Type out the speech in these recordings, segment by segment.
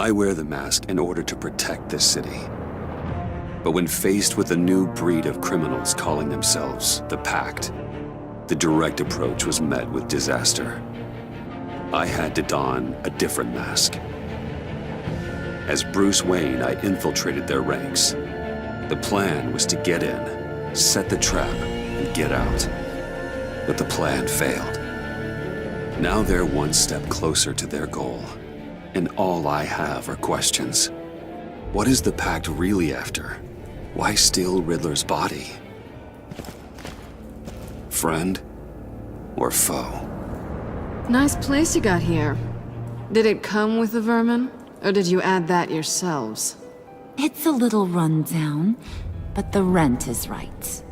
I wear the mask in order to protect this city. But when faced with a new breed of criminals calling themselves the Pact, the direct approach was met with disaster. I had to don a different mask. As Bruce Wayne, I infiltrated their ranks. The plan was to get in, set the trap, and get out. But the plan failed. Now they're one step closer to their goal, and all I have are questions. What is the Pact really after? Why steal Riddler's body? Friend or foe? Nice place you got here. Did it come with the vermin, or did you add that yourselves? It's a little run down, but the rent is right.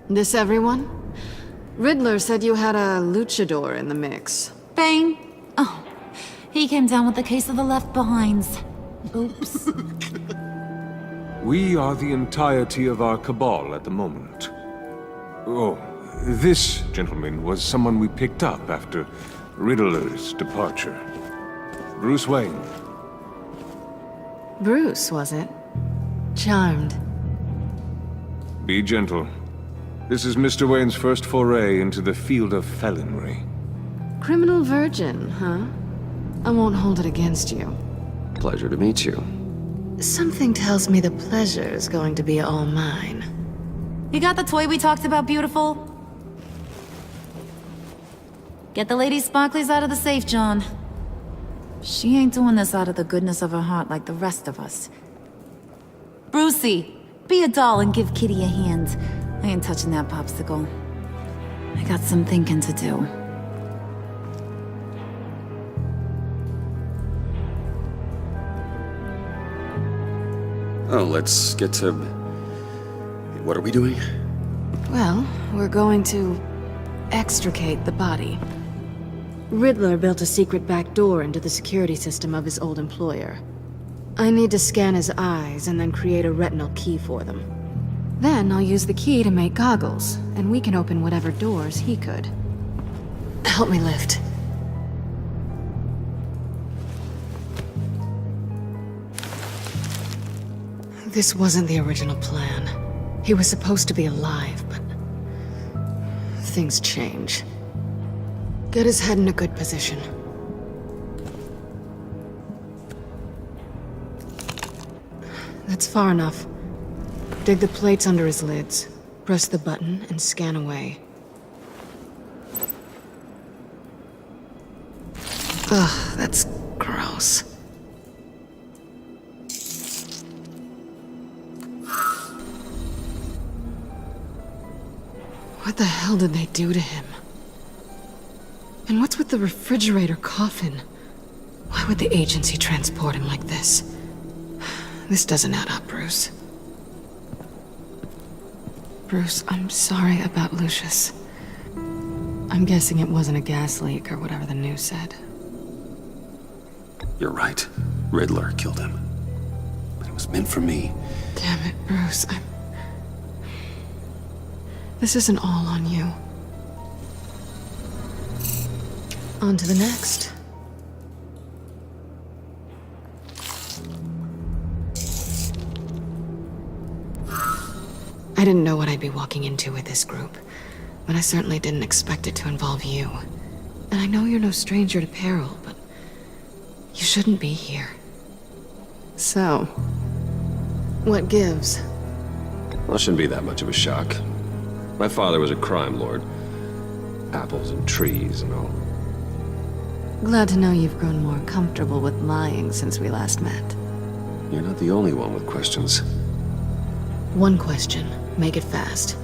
This everyone? Riddler said you had a luchador in the mix. Bane? Oh, he came down with a case of the left behinds. Oops. We are the entirety of our cabal at the moment. Oh, this gentleman was someone we picked up after Riddler's departure. Bruce Wayne. Bruce, was it? Charmed. Be gentle. This is Mr. Wayne's first foray into the field of felonry. Criminal virgin, huh? I won't hold it against you. Pleasure to meet you. Something tells me the pleasure is going to be all mine. You got the toy we talked about, beautiful? Get the lady sparklies out of the safe, John. She ain't doing this out of the goodness of her heart like the rest of us. Brucey, be a doll and give Kitty a hand. I ain't touching that popsicle. I got some thinking to do. Oh, let's get to... What are we doing? Well, we're going to extricate the body. Riddler built a secret back door into the security system of his old employer. I need to scan his eyes and then create a retinal key for them. Then I'll use the key to make goggles, and we can open whatever doors he could. Help me lift. This wasn't the original plan. He was supposed to be alive, but things change. Get his head in a good position. That's far enough. Dig the plates under his lids, press the button, and scan away. Ugh, that's gross. What the hell did they do to him? And what's with the refrigerator coffin? Why would the agency transport him like this? This doesn't add up, Bruce. Bruce, I'm sorry about Lucius. I'm guessing it wasn't a gas leak or whatever the news said. You're right. Riddler killed him. But it was meant for me. Damn it, Bruce, This isn't all on you. On to the next. I didn't know what I'd be walking into with this group, but I certainly didn't expect it to involve you. And I know you're no stranger to peril, but you shouldn't be here. So, what gives? Well, it shouldn't be that much of a shock. My father was a crime lord. Apples and trees and all. Glad to know you've grown more comfortable with lying since we last met. You're not the only one with questions. One question. Make it fast.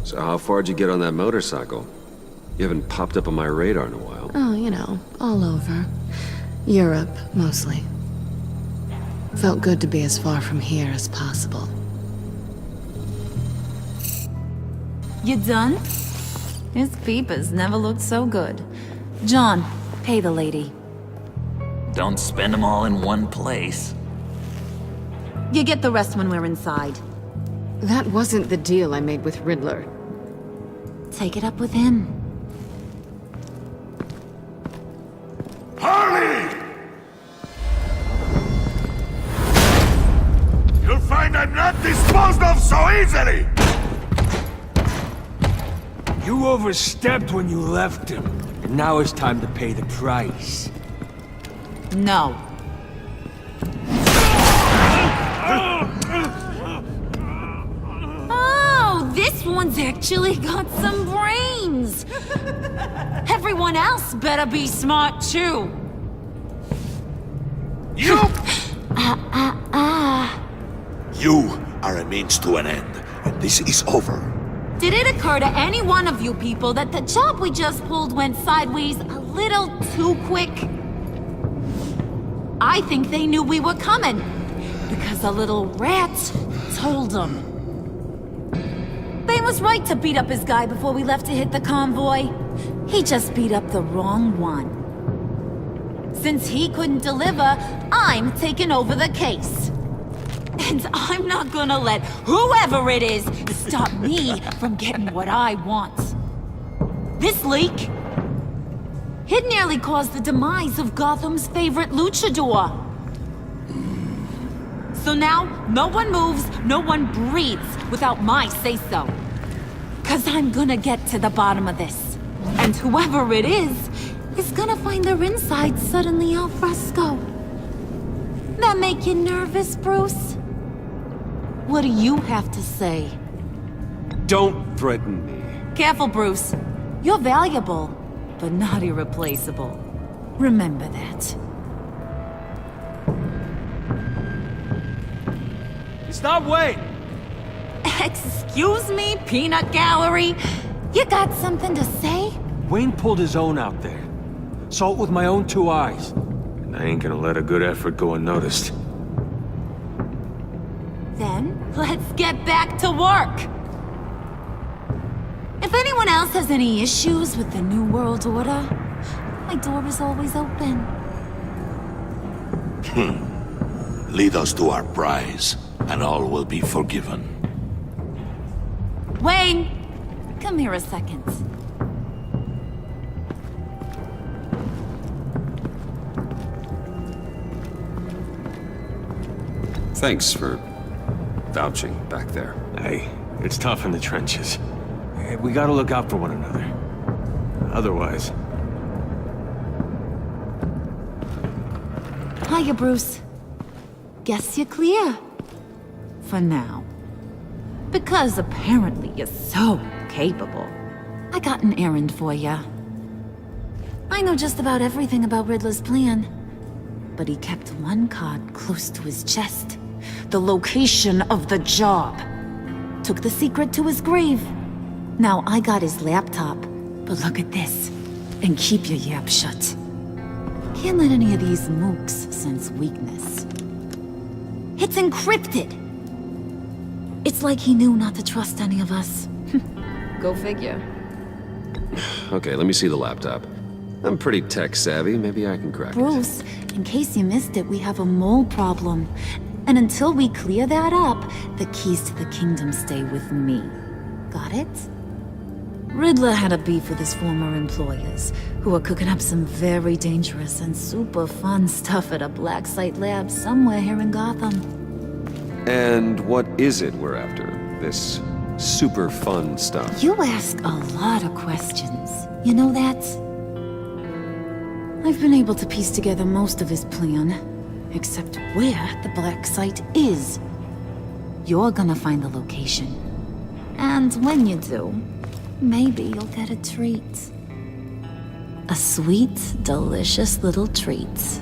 So how far'd you get on that motorcycle? You haven't popped up on my radar in a while. Oh, you know, all over. Europe, mostly. Felt good to be as far from here as possible. You done? His peepers never looked so good. John, pay the lady. Don't spend them all in one place. You get the rest when we're inside. That wasn't the deal I made with Riddler. Take it up with him. Harley! off so easily! You overstepped when you left him, and now it's time to pay the price. No. Oh, this one's actually got some brains. Everyone else better be smart too. You! You are a means to an end, and this is over. Did it occur to any one of you people that the job we just pulled went sideways a little too quick? I think they knew we were coming, because a little rat told them. Bane was right to beat up his guy before we left to hit the convoy. He just beat up the wrong one. Since he couldn't deliver, I'm taking over the case. And I'm not gonna let whoever it is stop me from getting what I want. This leak, it nearly caused the demise of Gotham's favorite luchador. So now, no one moves, no one breathes without my say-so. 'Cause I'm gonna get to the bottom of this. And whoever it is gonna find their insides suddenly al fresco. That make you nervous, Bruce? What do you have to say? Don't threaten me. Careful, Bruce. You're valuable, but not irreplaceable. Remember that. Stop, wait! Excuse me, peanut gallery? You got something to say? Wayne pulled his own out there. Saw it with my own 2 eyes. And I ain't gonna let a good effort go unnoticed. Then, let's get back to work. If anyone else has any issues with the New World Order, my door is always open. Lead us to our prize, and all will be forgiven. Wayne, come here a second. Thanks for vouching back there. Hey, it's tough in the trenches. Hey, we gotta look out for one another. Otherwise... Hiya, Bruce. Guess you're clear. For now. Because apparently you're so capable. I got an errand for ya. I know just about everything about Riddler's plan. But he kept one card close to his chest. The location of the job. Took the secret to his grave. Now I got his laptop. But look at this. And keep your yap shut. Can't let any of these mooks sense weakness. It's encrypted! It's like he knew not to trust any of us. Go figure. Okay, let me see the laptop. I'm pretty tech savvy, maybe I can crack it. Bruce, in case you missed it, we have a mole problem. And until we clear that up, the keys to the kingdom stay with me. Got it? Riddler had a beef with his former employers, who are cooking up some very dangerous and super fun stuff at a black site lab somewhere here in Gotham. And what is it we're after? This super fun stuff? You ask a lot of questions. You know that? I've been able to piece together most of his plan, except where the black site is. You're gonna find the location. And when you do, maybe you'll get a treat. A sweet, delicious little treat.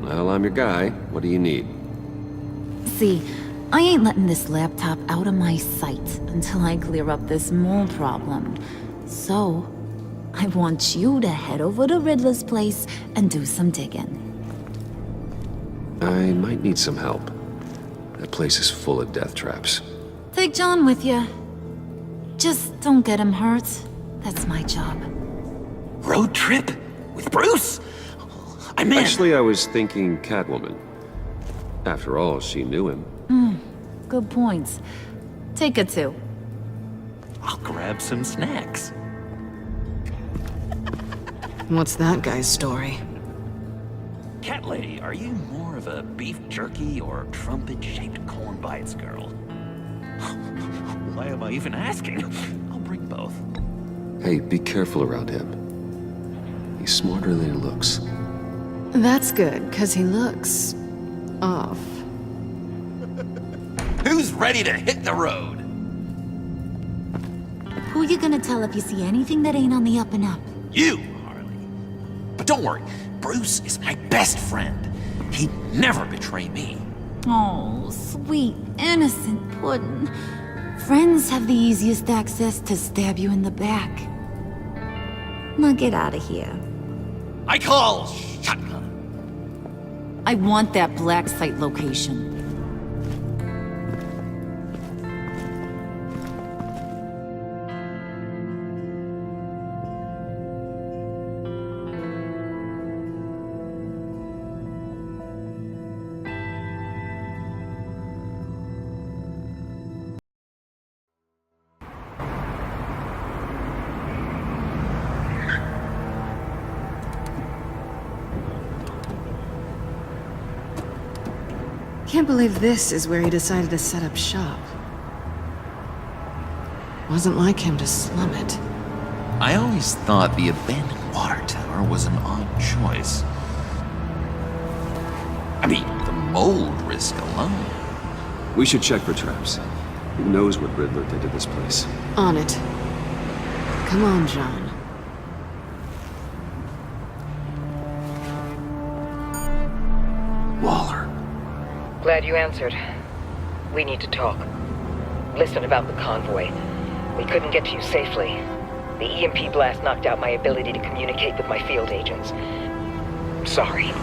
Well, I'm your guy. What do you need? See, I ain't letting this laptop out of my sight until I clear up this mole problem. So, I want you to head over to Riddler's place and do some digging. I might need some help. That place is full of death traps. Take John with you. Just don't get him hurt. That's my job. Road trip? With Bruce? I'm in. Actually, I was thinking Catwoman. After all, she knew him. Good points. Take her too. I'll grab some snacks. What's that guy's story? Cat lady, are you more of a beef jerky or trumpet-shaped corn bites girl? Why am I even asking? I'll bring both. Hey, be careful around him. He's smarter than he looks. That's good, because he looks... off. Who's ready to hit the road? Who you gonna tell if you see anything that ain't on the up and up? You, Harley. But don't worry, Bruce is my best friend. He'd never betray me. Oh, sweet, innocent puddin'. Friends have the easiest access to stab you in the back. Now get out of here. I call shotgun. I want that black site location. Can't believe this is where he decided to set up shop. Wasn't like him to slum it. I always thought the abandoned water tower was an odd choice. I mean, the mold risk alone. We should check for traps. Who knows what Riddler did to this place? On it. Come on, John. Waller. Glad you answered. We need to talk. Listen about the convoy. We couldn't get to you safely. The EMP blast knocked out my ability to communicate with my field agents. I'm sorry.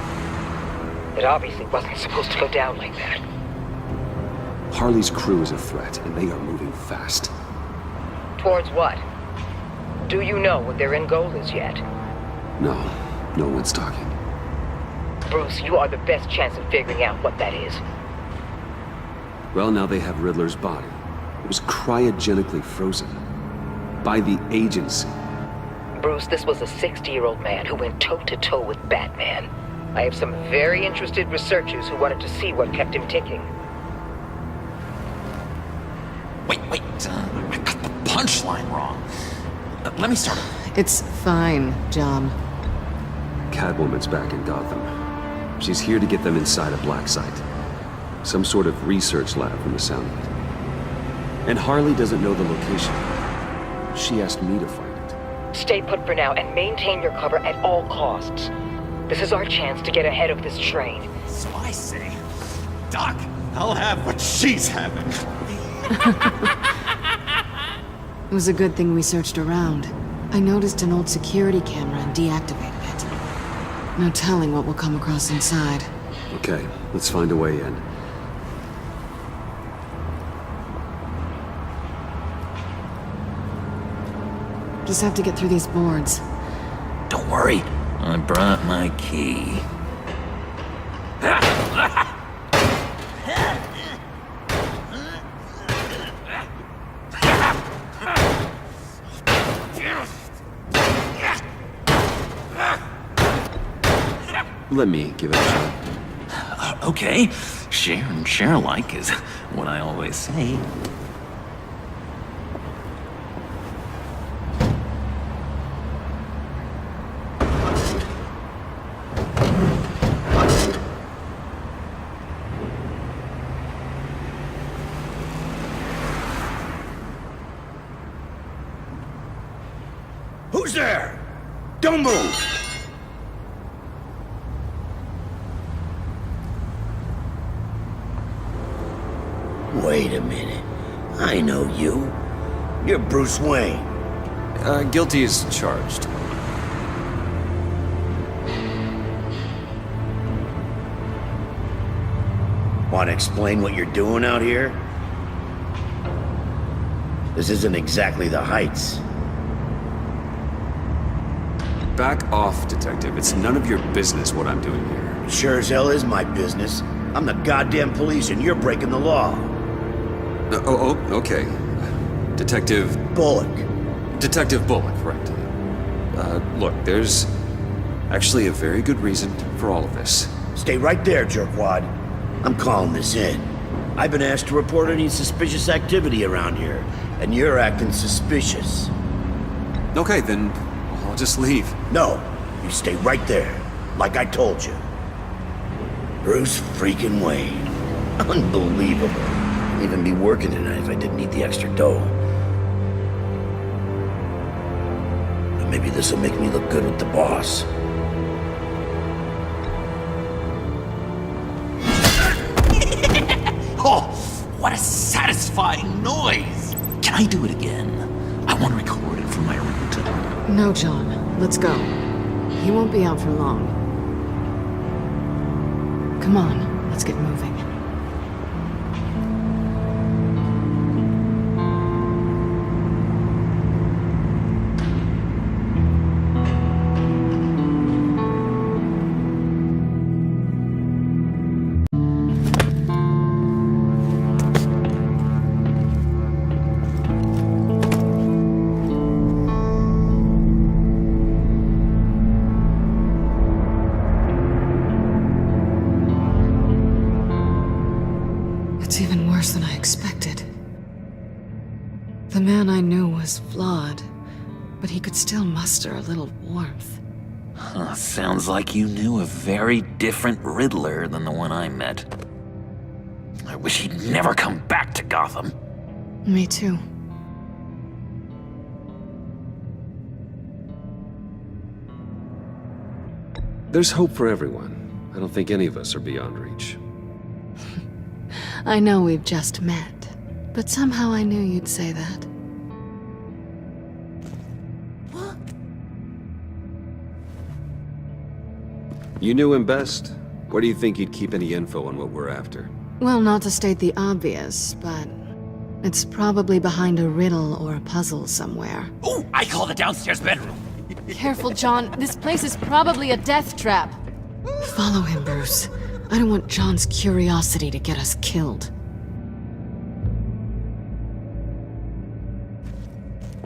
It obviously wasn't supposed to go down like that. Harley's crew is a threat, and they are moving fast. Towards what? Do you know what their end goal is yet? No, no one's talking. Bruce, you are the best chance of figuring out what that is. Well, now they have Riddler's body. It was cryogenically frozen. By the agency. Bruce, this was a 60-year-old man who went toe-to-toe with Batman. I have some very interested researchers who wanted to see what kept him ticking. Wait, I got the punchline wrong. Let me start over. It's fine, John. Catwoman's back in Gotham. She's here to get them inside a black site. Some sort of research lab from the sound of it. And Harley doesn't know the location. She asked me to find it. Stay put for now and maintain your cover at all costs. This is our chance to get ahead of this train. So I say, Doc, I'll have what she's having. It was a good thing we searched around. I noticed an old security camera and deactivated it. No telling what we'll come across inside. Okay, let's find a way in. Just have to get through these boards. Don't worry, I brought my key. Let me give it a shot. Okay, share and share alike is what I always say. Who's there? Don't move! Wait a minute. I know you. You're Bruce Wayne. Guilty as charged. Want to explain what you're doing out here? This isn't exactly the Heights. Back off, Detective. It's none of your business what I'm doing here. Sure as hell is my business. I'm the goddamn police and you're breaking the law. Okay. Detective... Bullock. Detective Bullock, right. Look, there's actually a very good reason for all of this. Stay right there, jerkwad. I'm calling this in. I've been asked to report any suspicious activity around here, and you're acting suspicious. Okay, then I'll just leave. No, you stay right there, like I told you. Bruce freaking Wayne. Unbelievable. I'd even be working tonight if I didn't need the extra dough. But maybe this'll make me look good with the boss. Oh, what a satisfying noise! Can I do it again? I want to record it for my ringtone. No, John. Let's go. He won't be out for long. Come on, let's get moving. It's even worse than I expected. The man I knew was flawed, but he could still muster a little warmth. Huh, sounds like you knew a very different Riddler than the one I met. I wish he'd never come back to Gotham. Me too. There's hope for everyone. I don't think any of us are beyond reach. I know we've just met, but somehow I knew you'd say that. You knew him best. Where do you think he'd keep any info on what we're after? Well, not to state the obvious, but it's probably behind a riddle or a puzzle somewhere. Oh, I call the downstairs bedroom. Careful, John. This place is probably a death trap. Follow him, Bruce. I don't want John's curiosity to get us killed.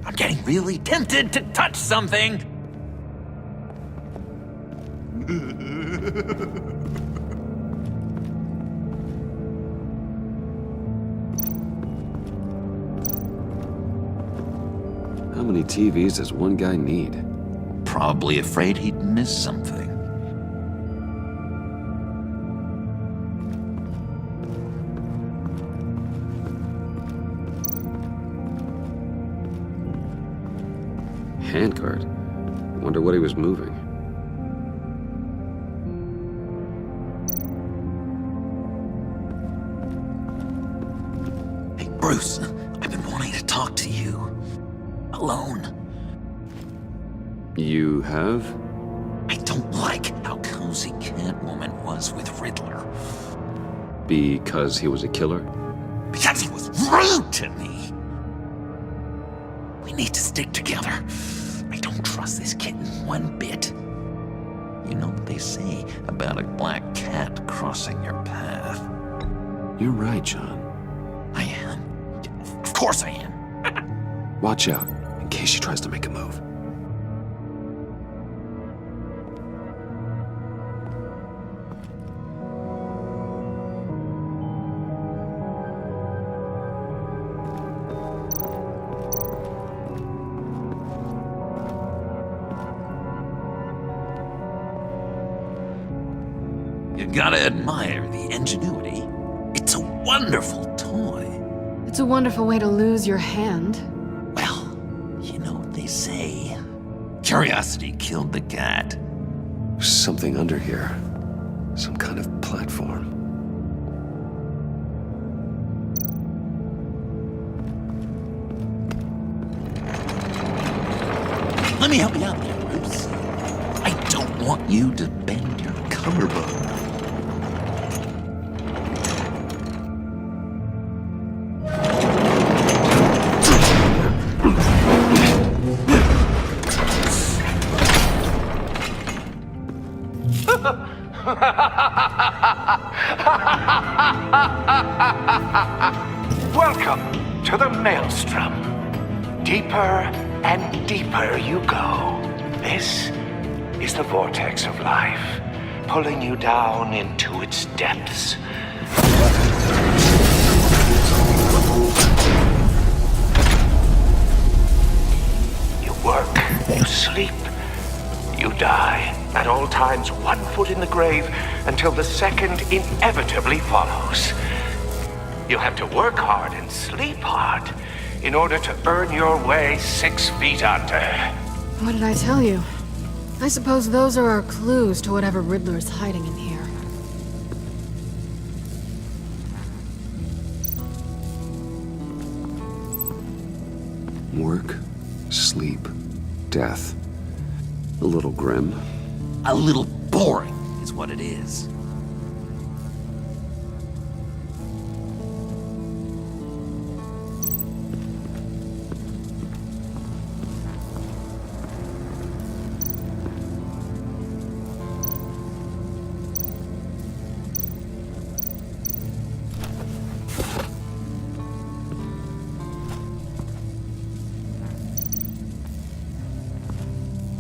I'm getting really tempted to touch something. How many TVs does one guy need? Probably afraid he'd miss something. Handcart. Wonder what he was moving. Hey, Bruce, I've been wanting to talk to you. Alone. You have? I don't like how cozy Catwoman was with Riddler. Because he was a killer? Because he was rude to me. We need to stick together. I don't trust this kitten one bit. You know what they say about a black cat crossing your path? You're right, John. I am. Of course I am. Watch out, in case she tries to make a move. You gotta admire the ingenuity. It's a wonderful toy. It's a wonderful way to lose your hand. Well, you know what they say. Curiosity killed the cat. There's something under here. Some kind of platform. Let me help you out there, Bruce. I don't want you to bend your collarbone. Welcome to the Maelstrom. Deeper and deeper you go. This is the vortex of life, pulling you down into its depths. You work, you sleep, you die. At all times, 1 foot in the grave until the second inevitably follows. You have to work hard and sleep hard in order to earn your way 6 feet under. What did I tell you? I suppose those are our clues to whatever Riddler's hiding in here. Work, sleep, death. A little grim. A little boring is what it is.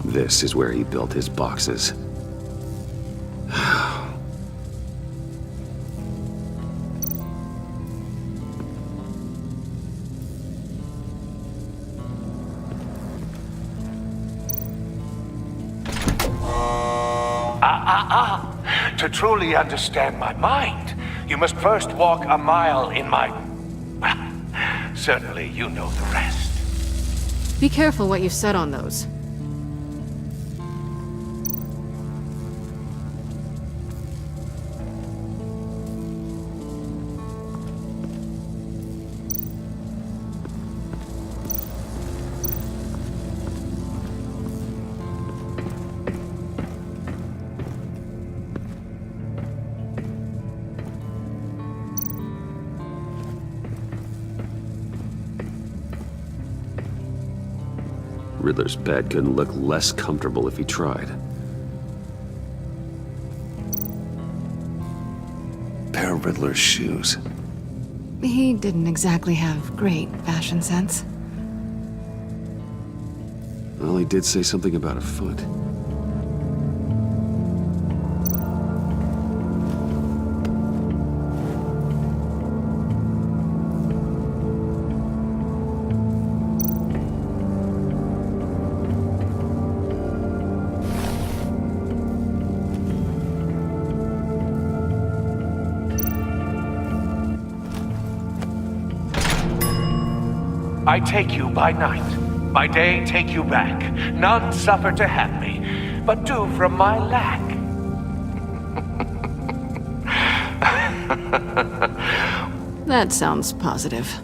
This is where he built his boxes. To truly understand my mind, you must first walk a mile in my... Well, certainly you know the rest. Be careful what you said on those. Riddler's bed couldn't look less comfortable if he tried. Pair of Riddler's shoes. He didn't exactly have great fashion sense. Well, he did say something about a foot. I take you by night. By day, take you back. None suffer to have me, but do from my lack. That sounds positive.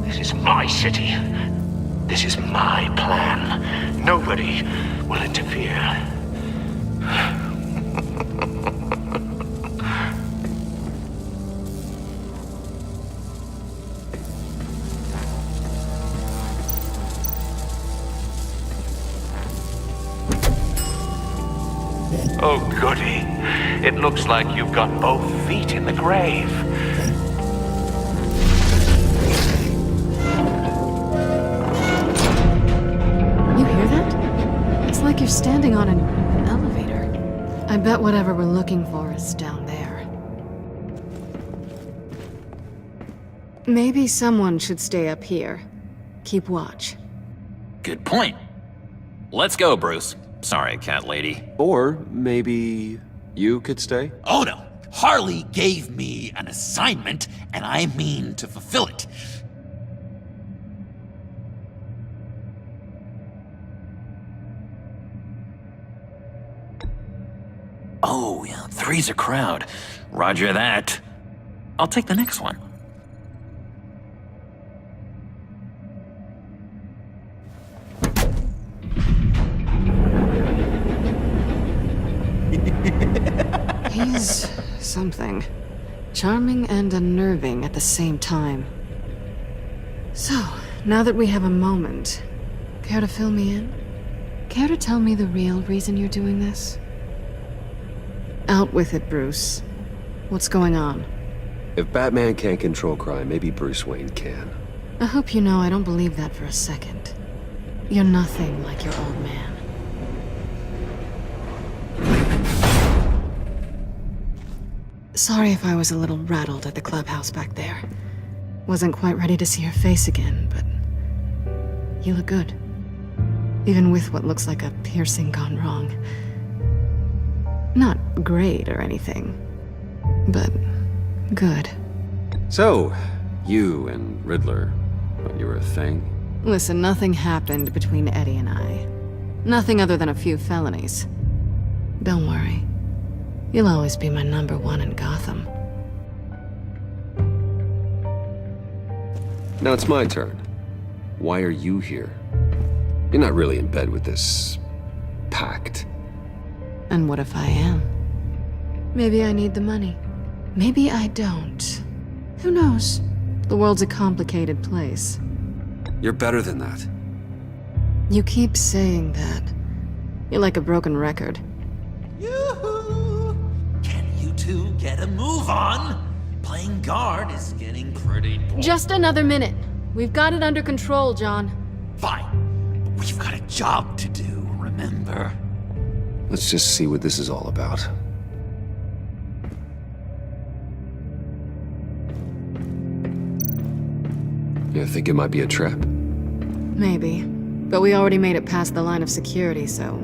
This is my city. This is my plan. Nobody will interfere. Oh, goody. It looks like you've got both feet in the grave. You hear that? It's like you're standing on an elevator. I bet whatever we're looking for is down there. Maybe someone should stay up here. Keep watch. Good point. Let's go, Bruce. Sorry, cat lady. Or maybe you could stay? Oh no. Harley gave me an assignment, and I mean to fulfill it. Oh, yeah, 3's a crowd. Roger that. I'll take the next one. He's something. Charming and unnerving at the same time. So, now that we have a moment, care to fill me in? Care to tell me the real reason you're doing this? Out with it, Bruce. What's going on? If Batman can't control crime, maybe Bruce Wayne can. I hope you know I don't believe that for a second. You're nothing like your old man. Sorry if I was a little rattled at the clubhouse back there. Wasn't quite ready to see your face again, but you look good. Even with what looks like a piercing gone wrong. Not great or anything, but good. So, you and Riddler, you were a thing? Listen, nothing happened between Eddie and I. Nothing other than a few felonies. Don't worry. You'll always be my #1 in Gotham. Now it's my turn. Why are you here? You're not really in bed with this pact. And what if I am? Maybe I need the money. Maybe I don't. Who knows? The world's a complicated place. You're better than that. You keep saying that. You're like a broken record. Yoo-hoo! Can you two get a move on? Playing guard is getting pretty boring. Just another minute. We've got it under control, John. Fine. But we've got a job to do, remember? Let's just see what this is all about. You think it might be a trap? Maybe. But we already made it past the line of security, so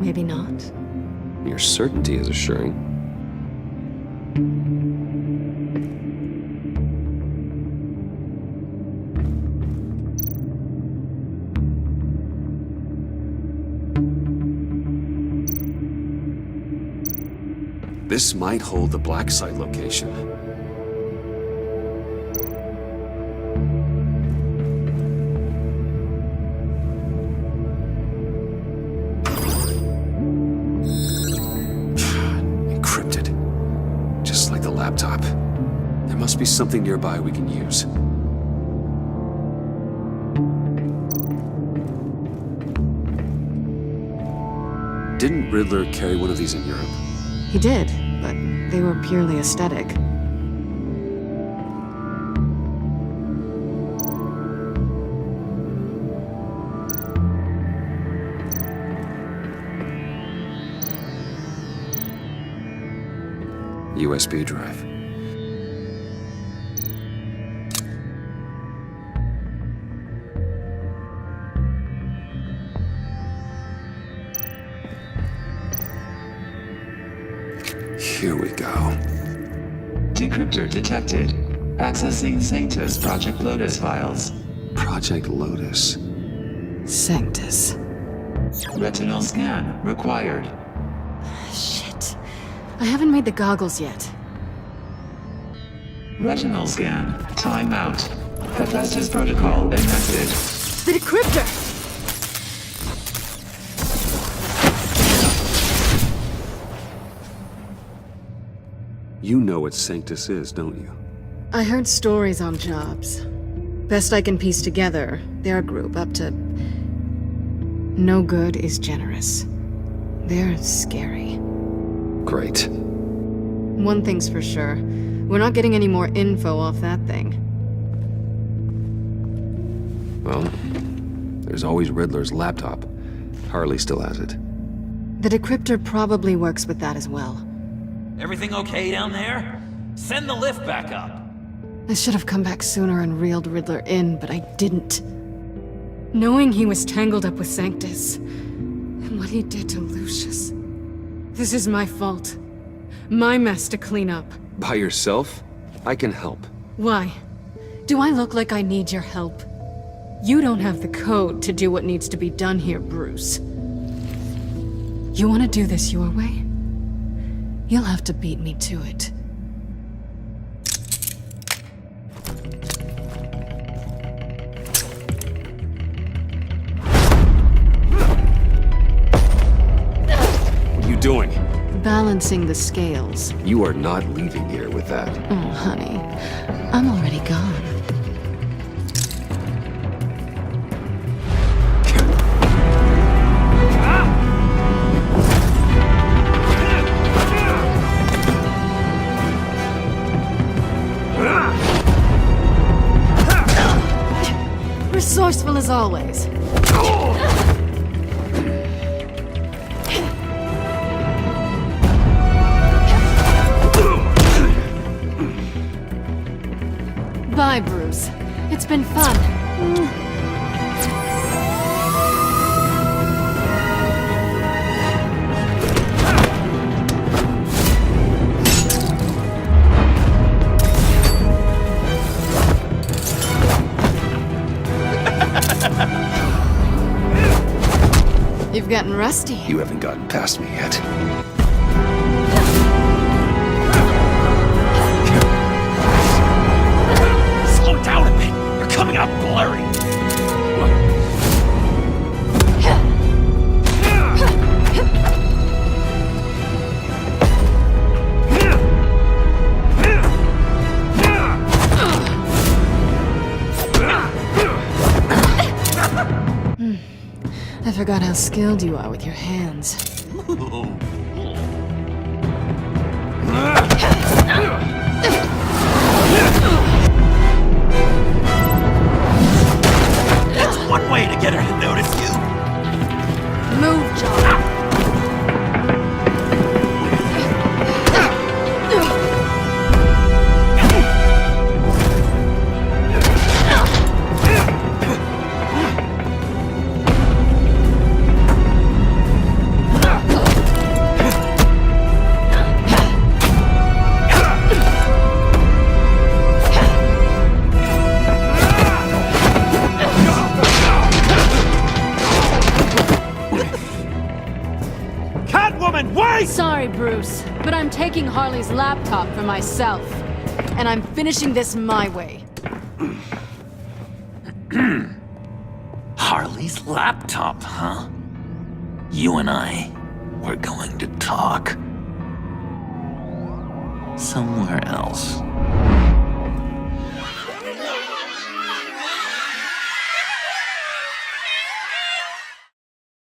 maybe not. Your certainty is assuring. This might hold the black site location. Encrypted. Just like the laptop. There must be something nearby we can use. Didn't Riddler carry one of these in Europe? He did, but they were purely aesthetic. USB drive. Here we go. Decryptor detected. Accessing Sanctus Project Lotus files. Project Lotus. Sanctus. Retinal scan required. Shit. I haven't made the goggles yet. Retinal scan. Timeout. Hephaestus protocol enacted. The decryptor! You know what Sanctus is, don't you? I heard stories on jobs. Best I can piece together, they're a group up to... No good is generous. They're scary. Great. One thing's for sure. We're not getting any more info off that thing. Well, there's always Riddler's laptop. Harley still has it. The decryptor probably works with that as well. Everything okay down there? Send the lift back up. I should have come back sooner and reeled Riddler in, but I didn't. Knowing he was tangled up with Sanctus, and what he did to Lucius. This is my fault. My mess to clean up. By yourself? I can help. Why? Do I look like I need your help? You don't have the code to do what needs to be done here, Bruce. You want to do this your way? You'll have to beat me to it. What are you doing? Balancing the scales. You are not leaving here with that. Oh, honey. I'm already gone. as always. Bye, Bruce. It's been fun. You've gotten rusty. You haven't gotten past me yet. Slow down a bit. You're coming out blurry. I forgot how skilled you are with your hands. That's one way to get her to notice you. Move, John. Catwoman, wait! Sorry, Bruce, but I'm taking Harley's laptop for myself. And I'm finishing this my way. Harley's laptop, huh? You and I, we're going to talk. Somewhere else.